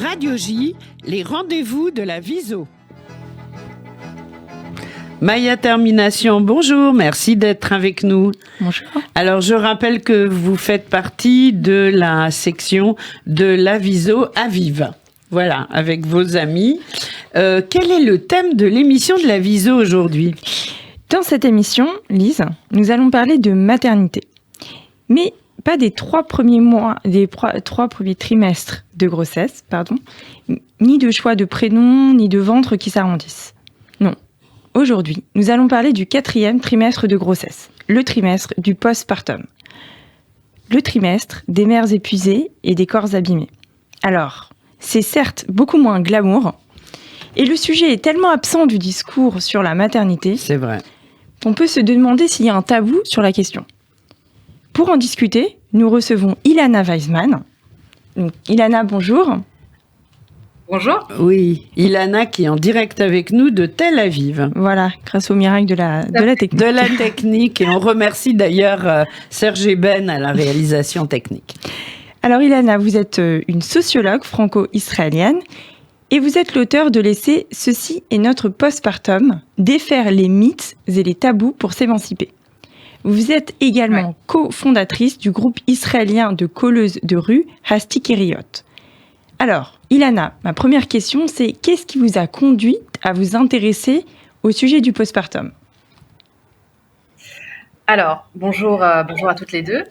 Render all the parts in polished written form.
Radio J, les rendez-vous de la Viso. Maya Termination, bonjour, merci d'être avec nous. Bonjour. Alors, je rappelle que vous faites partie de la section de la Viso à Vive. Voilà, avec vos amis. Quel est le thème de l'émission de la Viso aujourd'hui ? Dans cette émission, Lise, nous allons parler de maternité. Mais pas des 3 premiers mois, des 3 premiers trimestres de grossesse, ni de choix de prénom, ni de ventre qui s'arrondissent. Non. Aujourd'hui, nous allons parler du 4e trimestre de grossesse, le trimestre du postpartum. Le trimestre des mères épuisées et des corps abîmés. Alors, c'est certes beaucoup moins glamour, et le sujet est tellement absent du discours sur la maternité, c'est vrai, qu'on peut se demander s'il y a un tabou sur la question. Pour en discuter, nous recevons Ilana Weisman. Donc, Ilana, bonjour. Bonjour. Oui, Ilana qui est en direct avec nous de Tel Aviv. Voilà, grâce au miracle de la technique. De la technique, et on remercie d'ailleurs Serge Eben à la réalisation technique. Alors Ilana, vous êtes une sociologue franco-israélienne et vous êtes l'auteur de l'essai « Ceci est notre postpartum, défaire les mythes et les tabous pour s'émanciper ». Vous êtes également cofondatrice du groupe israélien de colleuses de rue Hasti Keriot. Alors, Ilana, ma première question, c'est qu'est-ce qui vous a conduit à vous intéresser au sujet du postpartum ? Alors, bonjour à toutes les deux.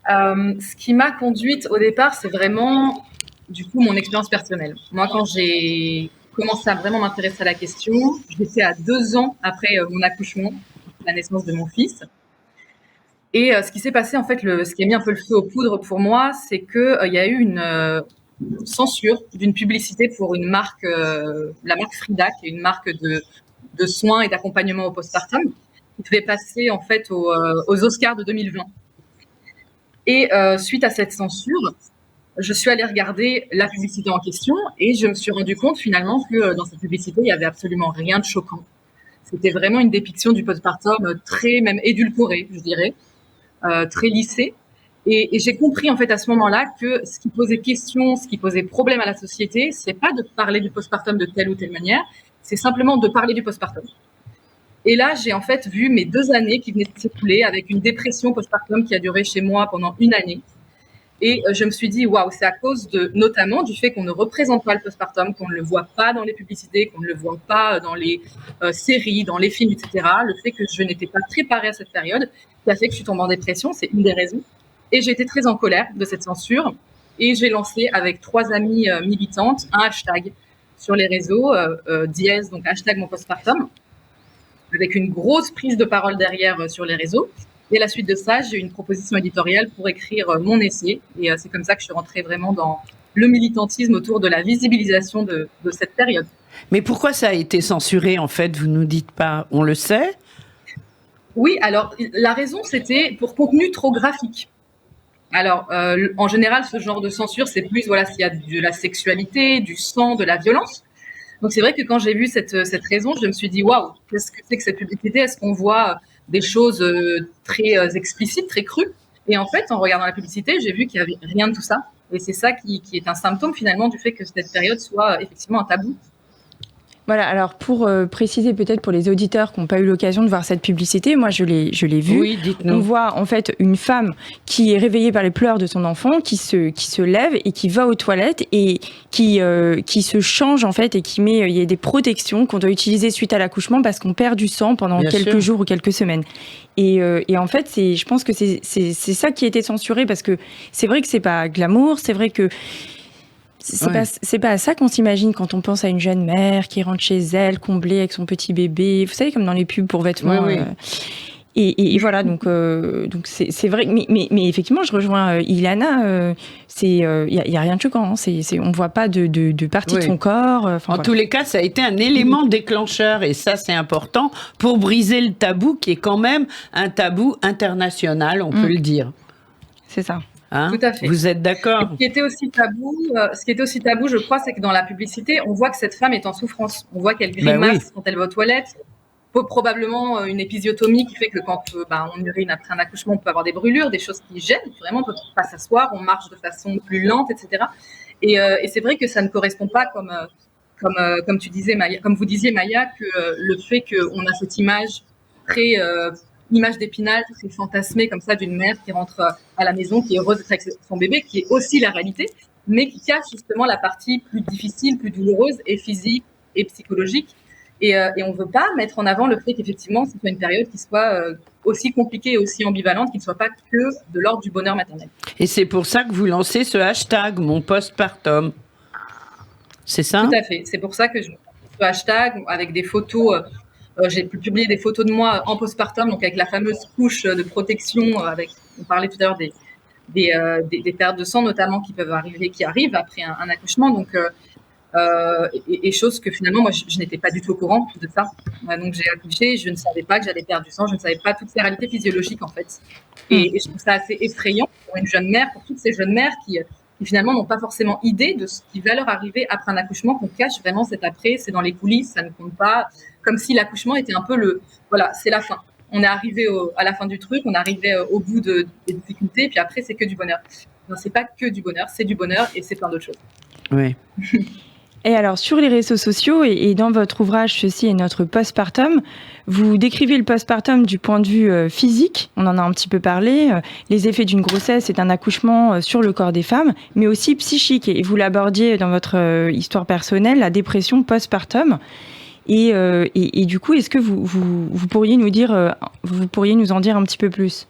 Ce qui m'a conduite au départ, c'est vraiment, du coup, mon expérience personnelle. Moi, quand j'ai commencé à vraiment m'intéresser à la question, j'étais à 2 ans après mon accouchement, la naissance de mon fils. Et ce qui s'est passé, en fait, ce qui a mis un peu le feu aux poudres pour moi, c'est qu'il y a eu une censure d'une publicité pour une marque, la marque Frida, qui est une marque de soins et d'accompagnement au postpartum, qui devait passer en fait aux Oscars de 2020. Et suite à cette censure, je suis allée regarder la publicité en question et je me suis rendu compte finalement que dans cette publicité, il n'y avait absolument rien de choquant. C'était vraiment une dépiction du postpartum très même édulcorée, je dirais, très lissée. Et j'ai compris en fait à ce moment-là que ce qui posait question, ce qui posait problème à la société, c'est pas de parler du postpartum de telle ou telle manière, c'est simplement de parler du postpartum. Et là, j'ai en fait vu mes 2 années qui venaient de s'écouler avec une dépression postpartum qui a duré chez moi pendant 1 année. Et je me suis dit, waouh, c'est à cause notamment du fait qu'on ne représente pas le postpartum, qu'on ne le voit pas dans les publicités, qu'on ne le voit pas dans les séries, dans les films, etc. Le fait que je n'étais pas préparée à cette période, qui a fait que je suis tombée en dépression, c'est une des raisons. Et j'ai été très en colère de cette censure. Et j'ai lancé avec 3 amies militantes un hashtag sur les réseaux, dièse, donc hashtag mon postpartum, avec une grosse prise de parole derrière sur les réseaux. Et à la suite de ça, j'ai eu une proposition éditoriale pour écrire mon essai. Et c'est comme ça que je suis rentrée vraiment dans le militantisme autour de la visibilisation de cette période. Mais pourquoi ça a été censuré, en fait ? Vous nous dites pas, on le sait ? Oui, alors la raison, c'était pour contenu trop graphique. Alors, en général, ce genre de censure, c'est plus, voilà, s'il y a de la sexualité, du sang, de la violence. Donc, c'est vrai que quand j'ai vu cette raison, je me suis dit, waouh, qu'est-ce que c'est que cette publicité ? Est-ce qu'on voit des choses très explicites, très crues ? Et en fait, en regardant la publicité, j'ai vu qu'il n'y avait rien de tout ça. Et c'est ça qui est un symptôme, finalement, du fait que cette période soit effectivement un tabou. Voilà, alors pour préciser peut-être pour les auditeurs qui n'ont pas eu l'occasion de voir cette publicité, moi je l'ai vue. Oui, dites-nous. On voit en fait une femme qui est réveillée par les pleurs de son enfant, qui se lève et qui va aux toilettes et qui se change en fait et qui met, il y a des protections qu'on doit utiliser suite à l'accouchement parce qu'on perd du sang pendant quelques jours ou quelques semaines. Et en fait, je pense que c'est ça qui a été censuré parce que c'est vrai que c'est pas glamour, c'est vrai que c'est pas à ça qu'on s'imagine quand on pense à une jeune mère qui rentre chez elle, comblée avec son petit bébé. Vous savez, comme dans les pubs pour vêtements. Oui. Et voilà, donc c'est vrai. Mais effectivement, je rejoins Ilana. Il y a rien de choquant. On voit pas de partie de son corps. En tous les cas, ça a été un élément déclencheur, et ça, c'est important pour briser le tabou, qui est quand même un tabou international, on peut le dire. C'est ça. Hein ? Tout à fait. Vous êtes d'accord ? Ce qui était aussi tabou, je crois, c'est que dans la publicité, on voit que cette femme est en souffrance. On voit qu'elle grimace quand elle va aux toilettes. Probablement une épisiotomie qui fait que quand on urine après un accouchement, on peut avoir des brûlures, des choses qui gênent. Vraiment, on ne peut pas s'asseoir, on marche de façon plus lente, etc. Et c'est vrai que ça ne correspond pas comme tu disais, Maya, comme vous disiez, Maya, que le fait qu'on a cette image très image d'Épinal, très fantasmée comme ça d'une mère qui rentre à la maison, qui est heureuse d'être avec son bébé, qui est aussi la réalité, mais qui cache justement la partie plus difficile, plus douloureuse, et physique et psychologique. Et on ne veut pas mettre en avant le fait qu'effectivement, ce soit une période qui soit aussi compliquée et aussi ambivalente, qui ne soit pas que de l'ordre du bonheur maternel. Et c'est pour ça que vous lancez ce hashtag, mon postpartum. C'est ça? Tout à fait. C'est pour ça que je ce hashtag avec des photos. J'ai publié des photos de moi en postpartum, donc avec la fameuse couche de protection. On parlait tout à l'heure des pertes de sang notamment qui arrivent après un accouchement. Donc et chose que finalement moi je n'étais pas du tout au courant de ça. Donc j'ai accouché, je ne savais pas que j'allais perdre du sang, je ne savais pas toutes ces réalités physiologiques en fait. Et je trouve ça assez effrayant pour une jeune mère, pour toutes ces jeunes mères qui finalement n'ont pas forcément idée de ce qui va leur arriver après un accouchement, qu'on cache vraiment cet après, c'est dans les coulisses, ça ne compte pas, comme si l'accouchement était un peu voilà, c'est la fin. On est arrivé à la fin du truc, on est arrivé au bout des difficultés, puis après c'est que du bonheur. Non, c'est pas que du bonheur, c'est du bonheur et c'est plein d'autres choses. Oui. Et alors, sur les réseaux sociaux et dans votre ouvrage « Ceci est notre postpartum », vous décrivez le postpartum du point de vue physique, on en a un petit peu parlé, les effets d'une grossesse et d'un accouchement sur le corps des femmes, mais aussi psychique. Et vous l'abordiez dans votre histoire personnelle, la dépression postpartum. Et du coup, est-ce que vous pourriez nous en dire un petit peu plus ?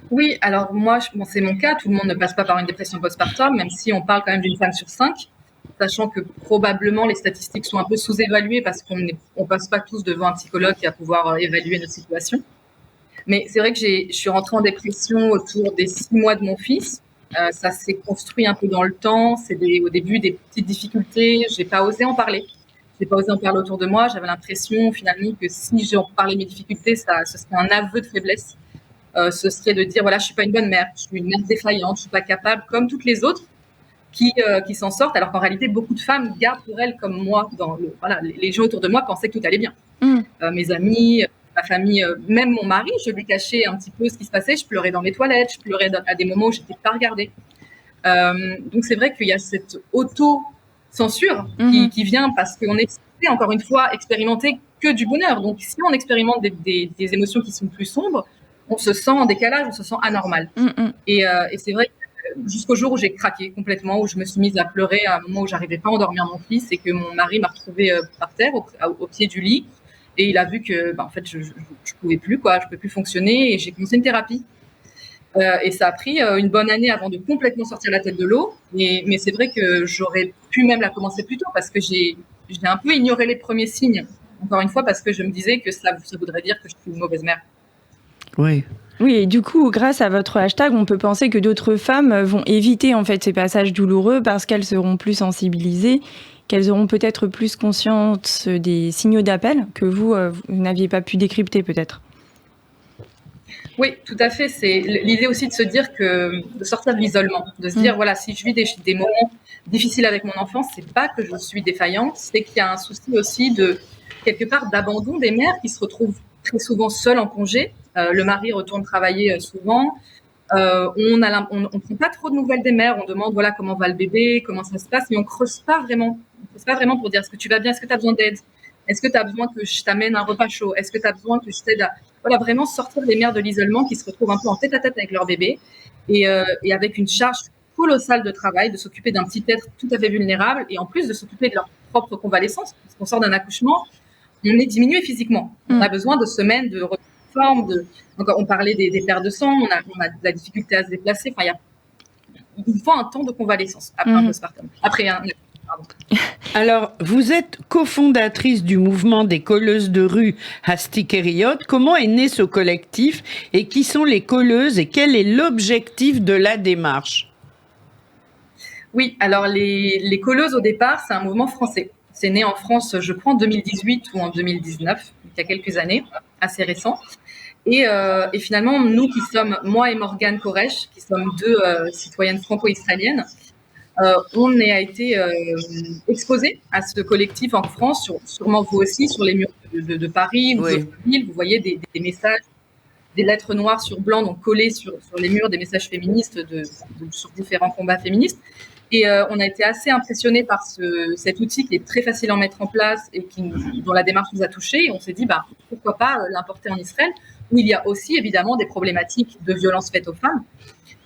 Oui, alors moi, c'est mon cas, tout le monde ne passe pas par une dépression postpartum, même si on parle quand même d'une femme sur 5. Sachant que probablement les statistiques sont un peu sous-évaluées parce qu'on ne passe pas tous devant un psychologue qui va pouvoir évaluer notre situation. Mais c'est vrai que je suis rentrée en dépression autour des 6 mois de mon fils. Ça s'est construit un peu dans le temps. C'est au début des petites difficultés. J'ai pas osé en parler. J'ai pas osé en parler autour de moi. J'avais l'impression finalement que si j'en parlais de mes difficultés, ce serait un aveu de faiblesse. Ce serait de dire voilà, je suis pas une bonne mère, je suis une mère défaillante, je suis pas capable comme toutes les autres. Qui s'en sortent, alors qu'en réalité, beaucoup de femmes gardent pour elles, comme moi, les gens autour de moi pensaient que tout allait bien. Mes amis, ma famille, même mon mari, je lui cachais un petit peu ce qui se passait. Je pleurais dans les toilettes, je pleurais à des moments où je n'étais pas regardée. Donc c'est vrai qu'il y a cette auto-censure qui vient parce qu'on est censé, encore une fois, expérimenter que du bonheur. Donc si on expérimente des émotions qui sont plus sombres, on se sent en décalage, on se sent anormal. Et c'est vrai que jusqu'au jour où j'ai craqué complètement, où je me suis mise à pleurer à un moment où j'arrivais pas à endormir mon fils et que mon mari m'a retrouvée par terre au pied du lit et il a vu que en fait je pouvais plus fonctionner et j'ai commencé une thérapie et ça a pris une bonne année avant de complètement sortir la tête de l'eau mais c'est vrai que j'aurais pu même la commencer plus tôt parce que j'ai un peu ignoré les premiers signes, encore une fois parce que je me disais que ça voudrait dire que je suis une mauvaise mère. Oui. Oui, et du coup, grâce à votre hashtag, on peut penser que d'autres femmes vont éviter en fait ces passages douloureux parce qu'elles seront plus sensibilisées, qu'elles auront peut-être plus conscience des signaux d'appel que vous n'aviez pas pu décrypter peut-être. Oui, tout à fait. C'est l'idée aussi de se dire de sortir de l'isolement, de se dire voilà, si je vis des moments difficiles avec mon enfant, c'est pas que je suis défaillante, c'est qu'il y a un souci aussi de quelque part d'abandon des mères qui se retrouvent très souvent seules en congé. Le mari retourne travailler souvent. On prend pas trop de nouvelles des mères. On demande voilà comment va le bébé, comment ça se passe, mais on creuse pas vraiment. On creuse pas vraiment pour dire est-ce que tu vas bien, est-ce que tu as besoin d'aide, est-ce que tu as besoin que je t'amène un repas chaud, est-ce que tu as besoin que je t'aide à voilà vraiment sortir les mères de l'isolement qui se retrouvent un peu en tête-à-tête avec leur bébé et avec une charge colossale de travail, de s'occuper d'un petit être tout à fait vulnérable et en plus de s'occuper de leur propre convalescence parce qu'on sort d'un accouchement, on est diminué physiquement. On a besoin de semaines de forme encore on parlait des pertes de sang, on a de la difficulté à se déplacer. Enfin, il faut un temps de convalescence après un postpartum. Alors, vous êtes cofondatrice du mouvement des colleuses de rue Hastikériot. Comment est né ce collectif et qui sont les colleuses et quel est l'objectif de la démarche? Oui, alors les colleuses au départ, c'est un mouvement français. C'est né en France, je crois, en 2018 ou en 2019, il y a quelques années, assez récent. Et finalement, nous qui sommes, moi et Morgane Koresh, qui sommes deux citoyennes franco-israéliennes, on a été exposés à ce collectif en France, sûrement vous aussi, sur les murs de Paris ou d'autres villes. Vous voyez des messages des lettres noires sur blanc, donc collées sur les murs, des messages féministes sur différents combats féministes. Et on a été assez impressionnés par cet outil qui est très facile à mettre en place et dont la démarche nous a touchés. Et on s'est dit, pourquoi pas l'importer en Israël, où il y a aussi évidemment des problématiques de violences faites aux femmes,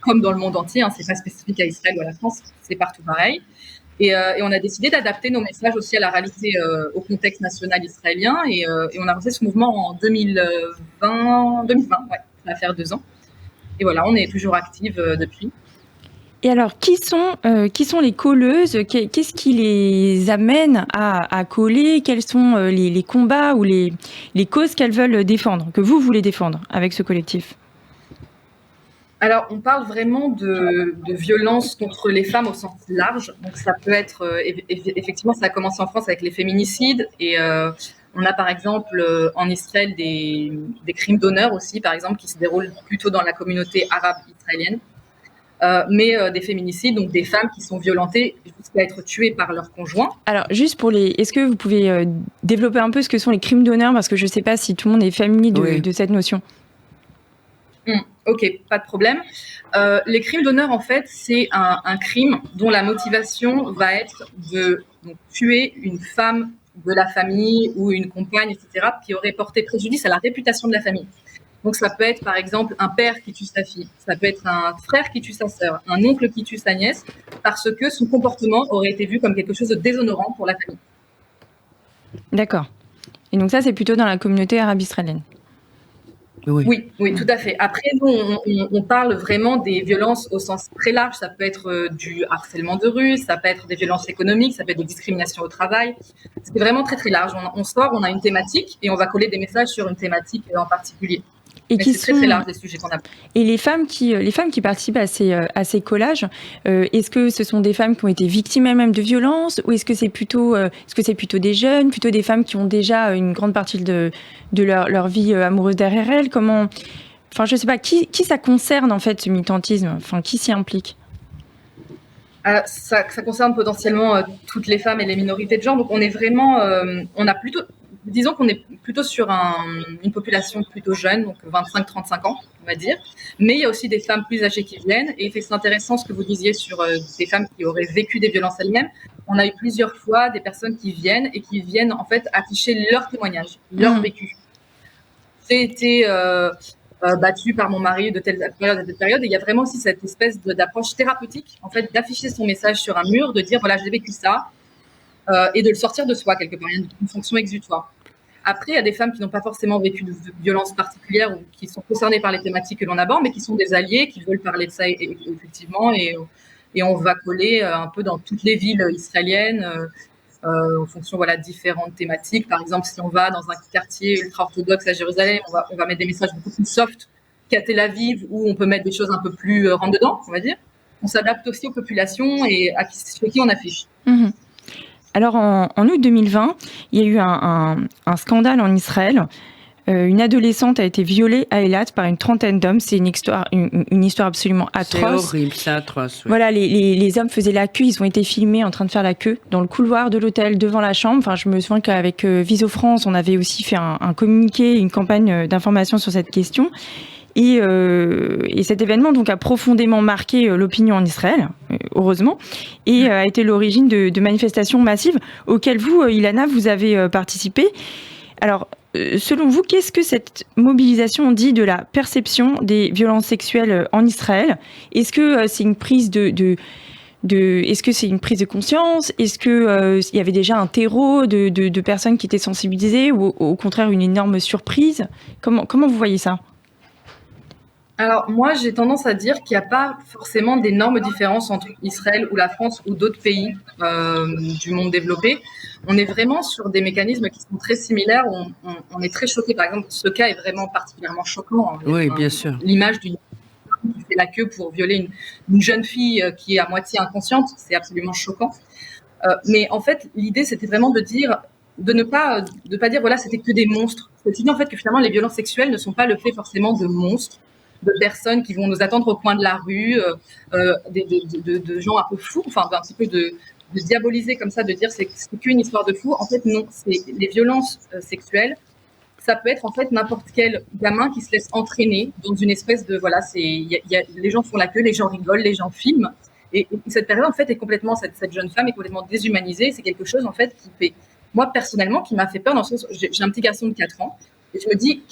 comme dans le monde entier, hein, c'est pas spécifique à Israël ou à la France, c'est partout pareil. Et on a décidé d'adapter nos messages aussi à la réalité, au contexte national israélien. Et on a lancé ce mouvement en 2020, ouais, ça va faire 2 ans. Et voilà, on est toujours active depuis. Et alors, qui sont les colleuses? Qu'est-ce qui les amène à coller? Quels sont les combats ou les causes qu'elles veulent défendre, que vous voulez défendre avec ce collectif? Alors, on parle vraiment de violence contre les femmes au sens large. Donc, ça peut être, effectivement, ça a commencé en France avec les féminicides. Et on a, par exemple, en Israël, des crimes d'honneur aussi, par exemple, qui se déroulent plutôt dans la communauté arabe israélienne. Mais des féminicides, donc des femmes qui sont violentées jusqu'à être tuées par leur conjoint. Alors, juste est-ce que vous pouvez développer un peu ce que sont les crimes d'honneur, parce que je ne sais pas si tout le monde est familier de cette notion. Ok, pas de problème. Les crimes d'honneur, en fait, c'est un crime dont la motivation va être de tuer une femme de la famille ou une compagne, etc., qui aurait porté préjudice à la réputation de la famille. Donc, ça peut être, par exemple, un père qui tue sa fille. Ça peut être un frère qui tue sa sœur, un oncle qui tue sa nièce, parce que son comportement aurait été vu comme quelque chose de déshonorant pour la famille. D'accord. Et donc ça, c'est plutôt dans la communauté arabe israélienne. Oui, tout à fait. Après, nous, on parle vraiment des violences au sens très large. Ça peut être du harcèlement de rue, ça peut être des violences économiques, ça peut être des discriminations au travail. C'est vraiment très, très large. On a une thématique et on va coller des messages sur une thématique en particulier. Et c'est très, très large les sujets qu'on a. Et les femmes qui participent à ces collages, est-ce que ce sont des femmes qui ont été victimes elles-mêmes de violences, ou est-ce que c'est plutôt des jeunes, plutôt des femmes qui ont déjà une grande partie de leur vie amoureuse derrière elles? Je sais pas, qui ça concerne en fait, ce militantisme? Enfin, qui s'y implique? Ça concerne potentiellement toutes les femmes et les minorités de genre. Donc on est vraiment, disons qu'on est plutôt sur une population plutôt jeune, donc 25-35 ans, on va dire. Mais il y a aussi des femmes plus âgées qui viennent. Et c'est intéressant ce que vous disiez sur des femmes qui auraient vécu des violences elles-mêmes. On a eu plusieurs fois des personnes qui viennent en fait afficher leur témoignage, leur vécu. J'ai été battue par mon mari de telle période à telle période. Et il y a vraiment aussi cette espèce d'approche thérapeutique, en fait, d'afficher son message sur un mur, de dire voilà, j'ai vécu ça. Et de le sortir de soi quelque part, il y a une fonction exutoire. Après, il y a des femmes qui n'ont pas forcément vécu de violences particulières ou qui sont concernées par les thématiques que l'on aborde, mais qui sont des alliés, qui veulent parler de ça effectivement, et on va coller un peu dans toutes les villes israéliennes en fonction de différentes thématiques. Par exemple, si on va dans un quartier ultra-orthodoxe à Jérusalem, on va mettre des messages beaucoup plus soft qu'à Tel Aviv, où on peut mettre des choses un peu plus rentre-dedans, on va dire. On s'adapte aussi aux populations et à qui on affiche. Mmh. Alors, en août 2020, il y a eu un scandale en Israël. Une adolescente a été violée à Eilat par une trentaine d'hommes. C'est une histoire absolument atroce. C'est horrible, c'est atroce. Oui. Voilà, les hommes faisaient la queue. Ils ont été filmés en train de faire la queue dans le couloir de l'hôtel, devant la chambre. Enfin, je me souviens qu'avec Viso France, on avait aussi fait un communiqué, une campagne d'information sur cette question. Et cet événement donc a profondément marqué l'opinion en Israël, heureusement, et a été l'origine de manifestations massives auxquelles vous, Ilana, vous avez participé. Alors, selon vous, qu'est-ce que cette mobilisation dit de la perception des violences sexuelles en Israël? Est-ce que c'est une prise est-ce que c'est une prise de conscience? Est-ce que il y avait déjà un terreau de personnes qui étaient sensibilisées, ou au contraire une énorme surprise? Comment vous voyez ça? Alors, moi, j'ai tendance à dire qu'il n'y a pas forcément d'énormes différences entre Israël ou la France ou d'autres pays du monde développé. On est vraiment sur des mécanismes qui sont très similaires. On est très choqués. Par exemple, ce cas est vraiment particulièrement choquant. Oui, bien sûr. L'image d'une femme qui fait la queue pour violer une jeune fille qui est à moitié inconsciente, c'est absolument choquant. Mais en fait, l'idée, c'était vraiment de ne pas dire, voilà, c'était que des monstres. Cette idée, en fait, que finalement, les violences sexuelles ne sont pas le fait forcément de monstres, de personnes qui vont nous attendre au coin de la rue, de gens un peu fous, enfin un petit peu de diaboliser comme ça, de dire c'est qu'une histoire de fou. En fait, non, les violences sexuelles, ça peut être en fait n'importe quel gamin qui se laisse entraîner dans une espèce de voilà, les gens font la queue, les gens rigolent, les gens filment. Et cette période en fait est complètement cette jeune femme est complètement déshumanisée. C'est quelque chose en fait qui fait moi personnellement qui m'a fait peur dans le sens j'ai un petit garçon de 4 ans et je me dis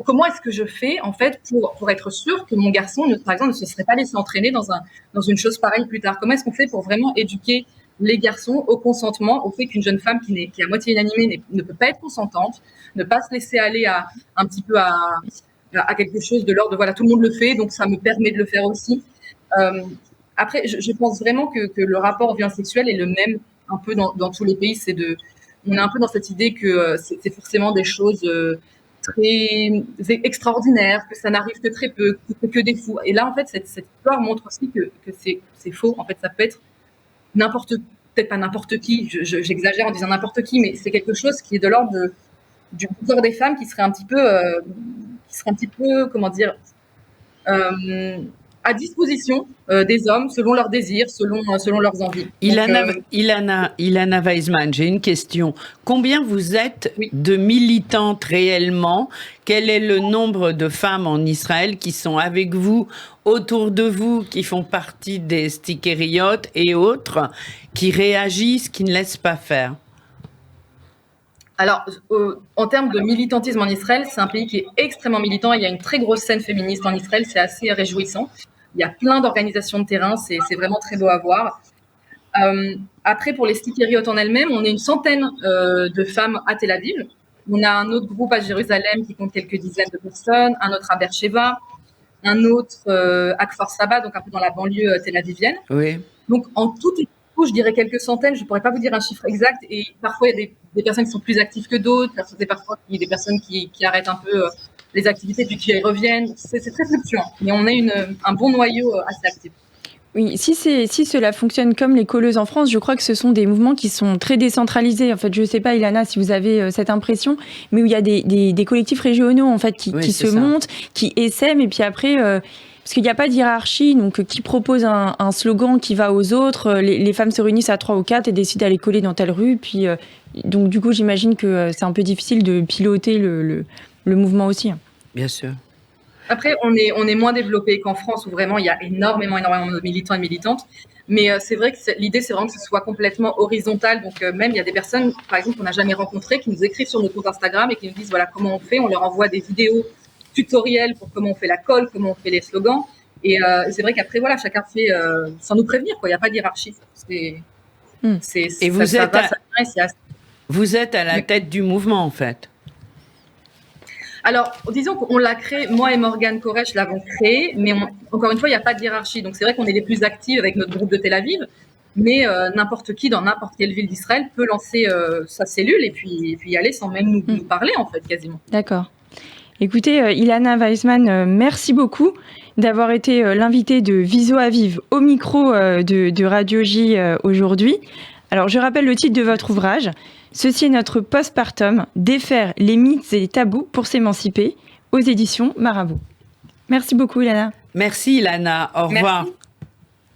comment est-ce que je fais en fait pour être sûr que mon garçon par exemple ne se serait pas laissé entraîner dans une chose pareille plus tard. Comment est-ce qu'on fait pour vraiment éduquer les garçons au consentement, au fait qu'une jeune femme qui est à moitié inanimée ne peut pas être consentante, ne pas se laisser aller un petit peu à quelque chose de l'ordre de voilà, tout le monde le fait, donc ça me permet de le faire aussi. Après, je pense vraiment que le rapport violence sexuelle est le même un peu dans tous les pays. On est un peu dans cette idée que c'est forcément des choses très extraordinaires, que ça n'arrive que très peu, que des fous. Et là, en fait, cette histoire montre aussi que c'est faux. En fait, ça peut être peut-être pas n'importe qui, j'exagère en disant n'importe qui, mais c'est quelque chose qui est de l'ordre du corps des femmes qui serait un petit peu, comment dire, à disposition des hommes selon leurs désirs, selon leurs envies. Ilana Weisman, j'ai une question. Combien vous êtes de militantes réellement? Quel est le nombre de femmes en Israël qui sont avec vous, autour de vous, qui font partie des stickériotes et autres, qui réagissent, qui ne laissent pas faire? Alors, en termes de militantisme en Israël, c'est un pays qui est extrêmement militant. Il y a une très grosse scène féministe en Israël, c'est assez réjouissant. Il y a plein d'organisations de terrain, c'est vraiment très beau à voir. Après, pour les stickériotes en elles-mêmes, on est une centaine de femmes à Tel Aviv. On a un autre groupe à Jérusalem qui compte quelques dizaines de personnes, un autre à Beersheba, un autre à Kfar Saba, donc un peu dans la banlieue tel-avivienne. Oui. Donc, en tout et tout, je dirais quelques centaines, je ne pourrais pas vous dire un chiffre exact. Et parfois, il y a des personnes qui sont plus actives que d'autres, parfois, il y a des personnes qui arrêtent un peu les activités puis qui y reviennent. C'est très fluctuant, mais on est un bon noyau assez actif. Oui, si cela fonctionne comme les colleuses en France, je crois que ce sont des mouvements qui sont très décentralisés. En fait, je ne sais pas, Ilana, si vous avez cette impression, mais où il y a des collectifs régionaux en fait qui se montent, qui essaiment, et puis après, parce qu'il n'y a pas de hiérarchie, donc qui propose un slogan qui va aux autres, les femmes se réunissent à 3 ou 4 et décident d'aller coller dans telle rue, puis donc du coup, j'imagine que c'est un peu difficile de piloter le mouvement aussi. Bien sûr. Après, on est moins développé qu'en France où vraiment il y a énormément de militants et de militantes. Mais c'est vrai que l'idée, c'est vraiment que ce soit complètement horizontal. Donc même il y a des personnes, par exemple, qu'on n'a jamais rencontrées, qui nous écrivent sur notre compte Instagram et qui nous disent voilà comment on fait. On leur envoie des vidéos tutoriels pour comment on fait la colle, comment on fait les slogans. Et c'est vrai qu'après, voilà, chacun fait sans nous prévenir, quoi. Il n'y a pas de hiérarchie. Et vous êtes à la tête du mouvement, en fait. Alors, disons qu'on l'a créé, moi et Morgane Koresh l'avons créé, mais encore une fois, il n'y a pas de hiérarchie. Donc, c'est vrai qu'on est les plus actifs avec notre groupe de Tel Aviv, mais n'importe qui dans n'importe quelle ville d'Israël peut lancer sa cellule et puis y aller sans même nous parler, en fait, quasiment. D'accord. Écoutez, Ilana Weisman, merci beaucoup d'avoir été l'invitée de Viso Aviv au micro de Radio J aujourd'hui. Alors, je rappelle le titre de votre ouvrage. Ceci est notre postpartum, défaire les mythes et les tabous pour s'émanciper, aux éditions Marabout. Merci beaucoup, Ilana. Merci, Ilana. Au revoir. Merci.